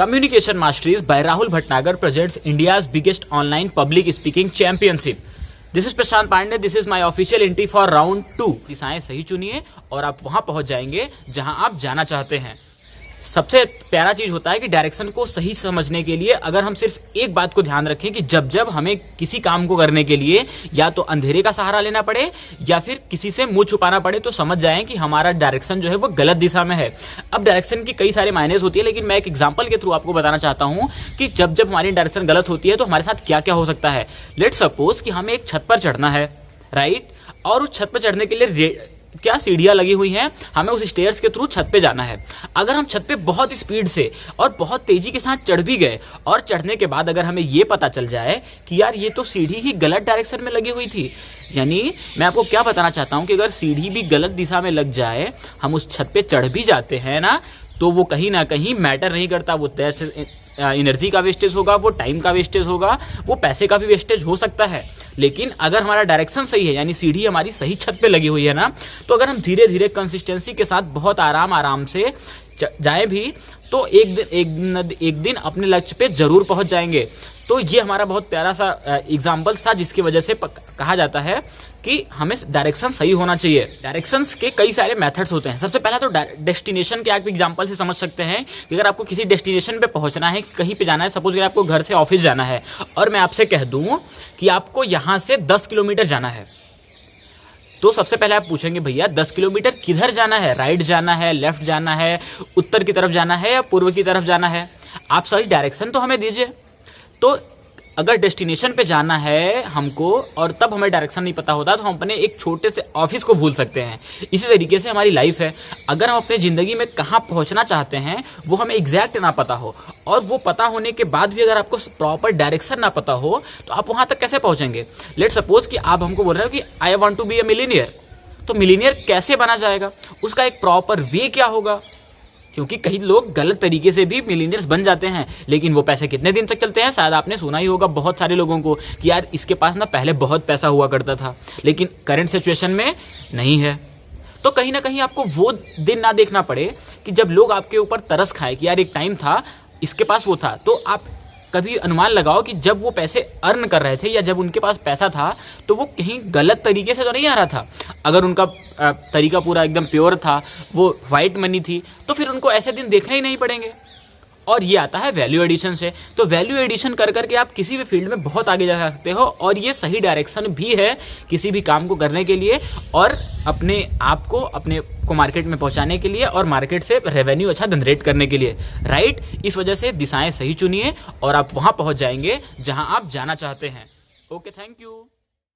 Communication Masteries by Rahul Bhatnagar presents India's biggest online public speaking championship. This is Prashant Pandey. This is my official entry for round 2. दिशाएं सही चुनिए और आप वहां पहुंच जाएंगे जहां आप जाना चाहते हैं. सबसे प्यारा चीज होता है कि डायरेक्शन को सही समझने के लिए अगर हम सिर्फ एक बात को ध्यान रखें कि जब जब हमें किसी काम को करने के लिए या तो अंधेरे का सहारा लेना पड़े या फिर किसी से मुंह छुपाना पड़े तो समझ जाएं कि हमारा डायरेक्शन जो है वो गलत दिशा में है. अब डायरेक्शन की कई सारे मायनेस होती है, लेकिन मैं एक एग्जांपल के थ्रू आपको बताना चाहता हूं कि जब जब हमारी डायरेक्शन गलत होती है तो हमारे साथ क्या क्या हो सकता है. लेट्स सपोज कि हमें एक छत पर चढ़ना है, राइट, और उस छत पर चढ़ने के लिए क्या सीढ़ियां लगी हुई हैं, हमें उस स्टेयर्स के थ्रू छत पे जाना है. अगर हम छत पे बहुत स्पीड से और बहुत तेजी के साथ चढ़ भी गए और चढ़ने के बाद अगर हमें ये पता चल जाए कि यार ये तो सीढ़ी ही गलत डायरेक्शन में लगी हुई थी, यानी मैं आपको क्या बताना चाहता हूं कि अगर सीढ़ी भी गलत दिशा में लग जाए, हम उस छत पे चढ़ भी जाते हैं ना, तो वो कहीं ना कहीं मैटर नहीं करता. वो एनर्जी का वेस्टेज होगा, वो टाइम का वेस्टेज होगा, वो पैसे का भी वेस्टेज हो सकता है. लेकिन अगर हमारा डायरेक्शन सही है, यानी सीढ़ी हमारी सही छत पे लगी हुई है ना, तो अगर हम धीरे धीरे कंसिस्टेंसी के साथ बहुत आराम से जाएं भी तो एक दिन अपने लक्ष्य पे जरूर पहुंच जाएंगे. तो ये हमारा बहुत प्यारा सा एग्जाम्पल था जिसकी वजह से कहा जाता है कि हमें डायरेक्शन सही होना चाहिए. डायरेक्शंस के कई सारे मेथड्स होते हैं. सबसे पहला तो डेस्टिनेशन के आप एग्जांपल से समझ सकते हैं कि अगर आपको किसी डेस्टिनेशन पे पहुंचना है, कहीं पे जाना है, सपोज अगर आपको घर से ऑफिस जाना है और मैं आपसे कह दूं कि आपको यहां से 10 किलोमीटर जाना है, तो सबसे पहले आप पूछेंगे भैया 10 किलोमीटर किधर जाना है, राइट जाना है, लेफ्ट जाना है, उत्तर की तरफ जाना है या पूर्व की तरफ जाना है. आप सही डायरेक्शन तो हमें दीजिए. तो अगर डेस्टिनेशन पे जाना है हमको और तब हमें डायरेक्शन नहीं पता होता तो हम अपने एक छोटे से ऑफिस को भूल सकते हैं. इसी तरीके से हमारी लाइफ है. अगर हम अपने जिंदगी में कहाँ पहुंचना चाहते हैं वो हमें एग्जैक्ट ना पता हो, और वो पता होने के बाद भी अगर आपको प्रॉपर डायरेक्शन ना पता हो तो आप वहां तक कैसे पहुंचेंगे. लेट्स सपोज कि आप हमको बोल रहे हो कि I want to be a millionaire, तो मिलीनियर कैसे बना जाएगा, उसका एक प्रॉपर वे क्या होगा, क्योंकि कई लोग गलत तरीके से भी मिलीनियर्स बन जाते हैं. लेकिन वो पैसे कितने दिन तक चलते हैं, शायद आपने सुना ही होगा बहुत सारे लोगों को कि यार इसके पास ना पहले बहुत पैसा हुआ करता था लेकिन करंट सिचुएशन में नहीं है. तो कहीं ना कहीं आपको वो दिन ना देखना पड़े कि जब लोग आपके ऊपर तरस खाए कि यार एक टाइम था इसके पास वो था. तो आप कभी अनुमान लगाओ कि जब वो पैसे अर्न कर रहे थे या जब उनके पास पैसा था तो वो कहीं गलत तरीके से तो नहीं आ रहा था. अगर उनका तरीका पूरा एकदम प्योर था, वो वाइट मनी थी, तो फिर उनको ऐसे दिन देखने ही नहीं पड़ेंगे. और ये आता है वैल्यू एडिशन से. तो वैल्यू एडिशन कर करके आप किसी भी फील्ड में बहुत आगे जा सकते हो, और ये सही डायरेक्शन भी है किसी भी काम को करने के लिए और अपने आप को अपने को मार्केट में पहुंचाने के लिए और मार्केट से रेवेन्यू अच्छा जनरेट करने के लिए, राइट. इस वजह से दिशाएं सही चुनिए और आप वहां पहुंच जाएंगे जहां आप जाना चाहते हैं. Okay, thank you.